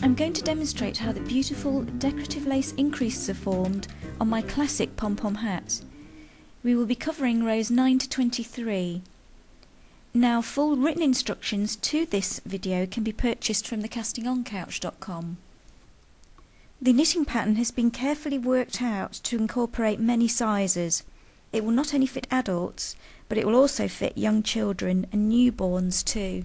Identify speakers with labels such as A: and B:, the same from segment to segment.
A: I'm going to demonstrate how the beautiful decorative lace increases are formed on my classic pom-pom hat. We will be covering rows 9 to 23. Now, full written instructions to this video can be purchased from thecastingoncouch.com. The knitting pattern has been carefully worked out to incorporate many sizes. It will not only fit adults, but it will also fit young children and newborns too.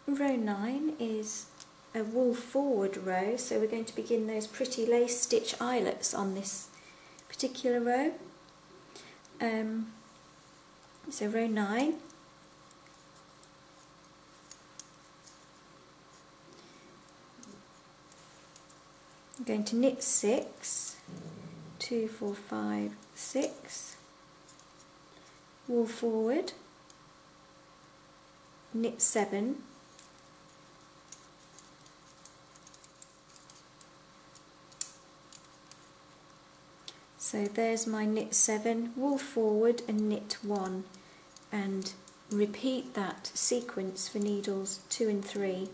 A: Row 9 is a wool forward row, so we're going to begin those pretty lace stitch eyelets on this particular row. So row 9. I'm going to knit 6, 2, 4, 5, 6, wool forward, knit 7, so there's my knit 7, wool forward and knit 1, and repeat that sequence for needles 2 and 3.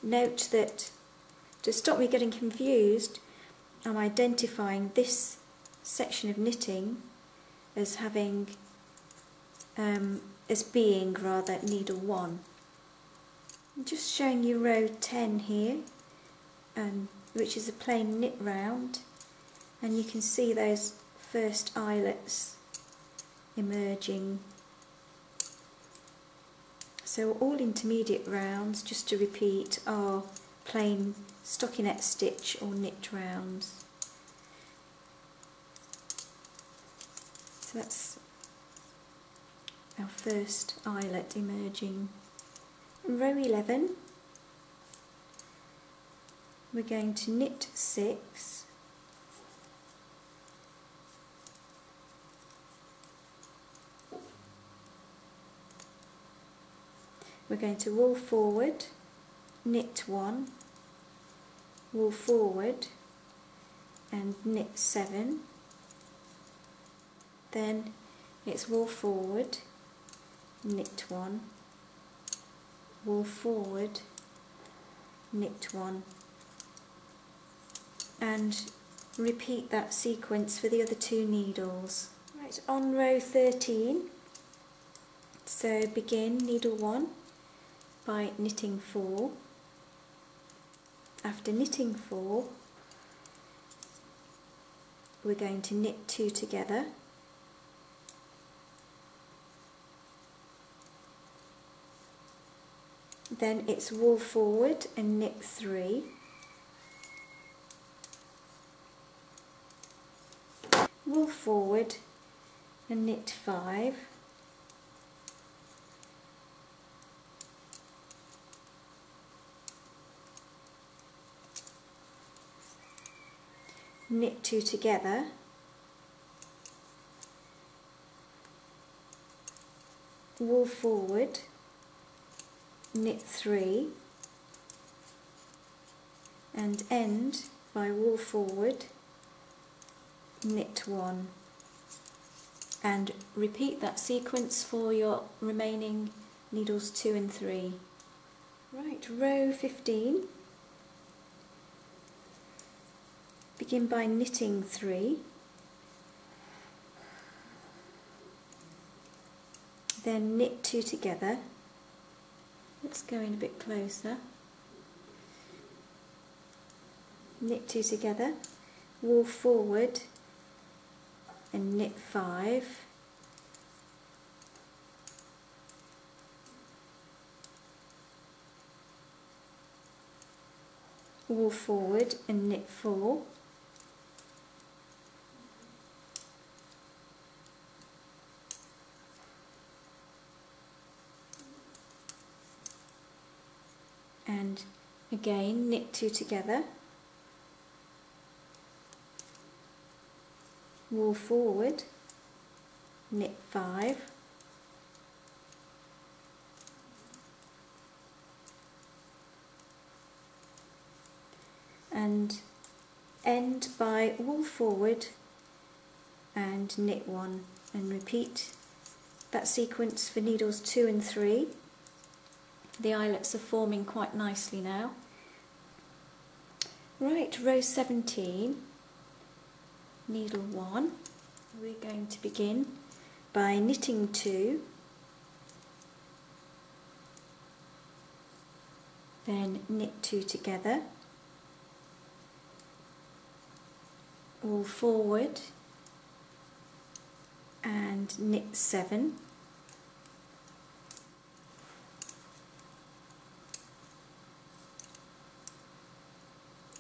A: Note that to stop me getting confused, I'm identifying this section of knitting as having, as being rather needle 1. I'm just showing you row 10 here, which is a plain knit round, and you can see those first eyelets emerging. So all intermediate rounds, just to repeat, are plain stockinette stitch or knit rounds. So that's our first eyelet emerging. In row 11 we're going to knit 6, we're going to wool forward, knit 1, wool forward and knit 7, then it's wool forward, knit 1, wool forward, knit 1, and repeat that sequence for the other 2 needles. Right, on row 13, so begin needle 1 by knitting 4. After knitting 4, we're going to knit 2 together, then it's wool forward and knit 3, wool forward and knit 5, knit 2 together, wool forward, knit 3, and end by wool forward, knit 1, and repeat that sequence for your remaining needles 2 and 3. Right, row 15. Begin by knitting 3, then knit 2 together. Let's go in a bit closer. Knit 2 together, wool forward and knit 5, wool forward and knit 4, and again knit 2 together, wool forward, knit 5, and end by wool forward and knit 1, and repeat that sequence for needles 2 and 3. The eyelets are forming quite nicely now. Right, row 17, needle 1. We're going to begin by knitting 2, then knit 2 together, all forward, and knit 7,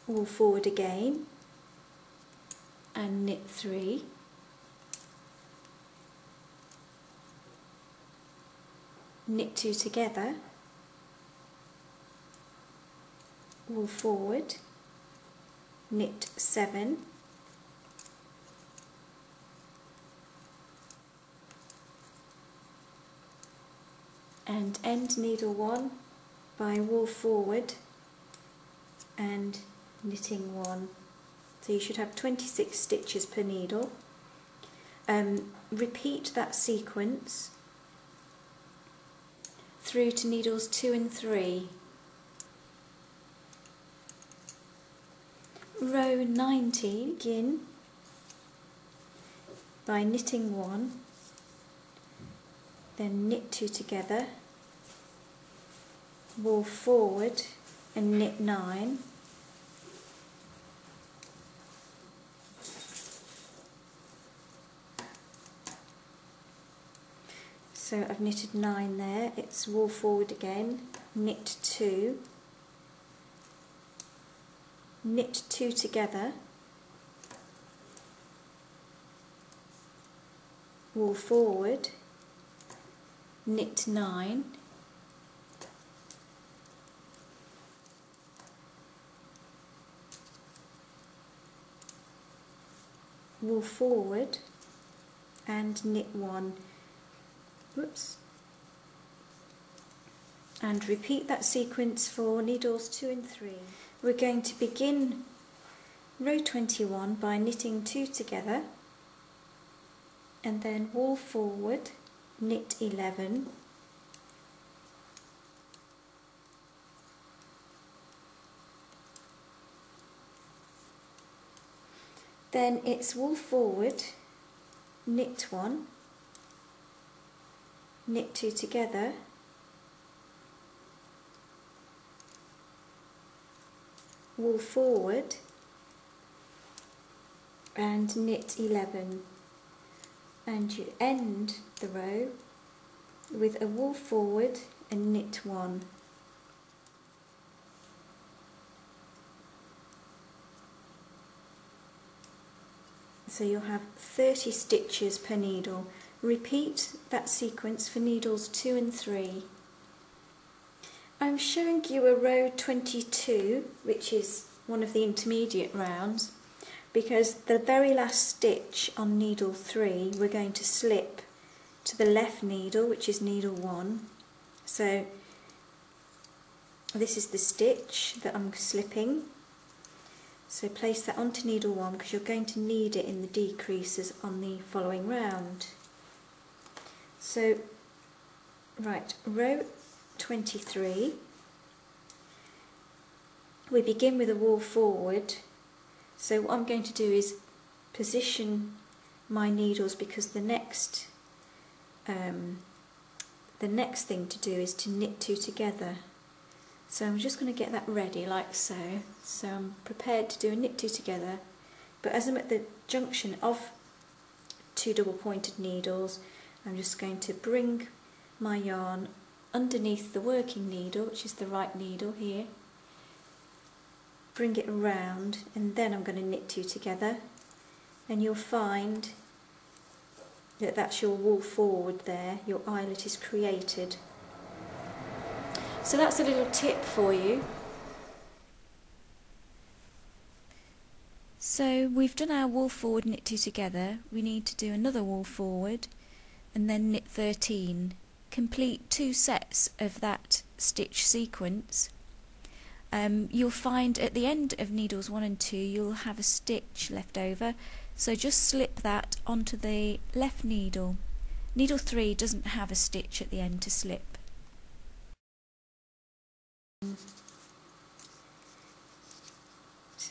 A: all forward again, and knit 3, knit 2 together, all forward, knit 7, and end needle 1 by wool forward and knitting 1. So you should have 26 stitches per needle. Repeat that sequence through to needles 2 and 3. Row 19, begin by knitting 1, then knit 2 together, wool forward and knit 9, so I've knitted 9 there. It's wool forward again, knit 2, knit 2 together, wool forward, knit 9, wool forward and knit 1. Whoops. And repeat that sequence for needles 2 and 3. We're going to begin row 21 by knitting 2 together, and then wool forward, knit 11, then it's wool forward, knit 1, knit 2 together, wool forward and knit 11, and you end the row with a wool forward and knit 1. So you'll have 30 stitches per needle. Repeat that sequence for needles 2 and 3. I'm showing you a row 22, which is one of the intermediate rounds, because the very last stitch on needle 3 we're going to slip to the left needle, which is needle 1. So this is the stitch that I'm slipping. So place that onto needle 1 because you're going to need it in the decreases on the following round. So, right, row 23, we begin with a wool forward. So what I'm going to do is position my needles, because the next thing to do is to knit 2 together. So I'm just going to get that ready like so. So I'm prepared to do a knit 2 together, but as I'm at the junction of 2 double pointed needles, I'm just going to bring my yarn underneath the working needle, which is the right needle here, bring it around, and then I'm going to knit 2 together, and you'll find that that's your wool forward there, your eyelet is created. So that's a little tip for you. So we've done our wool forward, knit 2 together. We need to do another wool forward and then knit 13. Complete 2 sets of that stitch sequence. You'll find at the end of needles 1 and 2 you'll have a stitch left over, so just slip that onto the left needle Needle 3 doesn't have a stitch at the end to slip.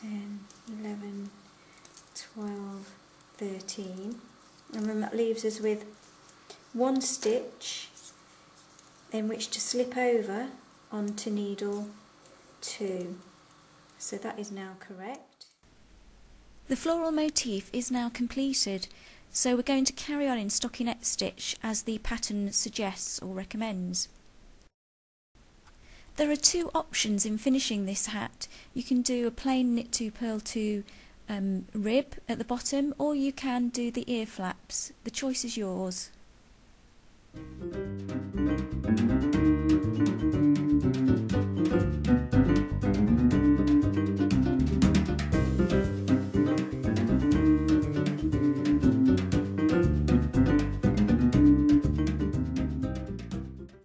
A: 10, 11, 12, 13, and then that leaves us with one stitch in which to slip over onto needle 2. So that is now correct. The floral motif is now completed, so we're going to carry on in stockinette stitch as the pattern suggests or recommends. There are two options in finishing this hat. You can do a plain knit 2 purl 2 rib at the bottom, or you can do the ear flaps. The choice is yours.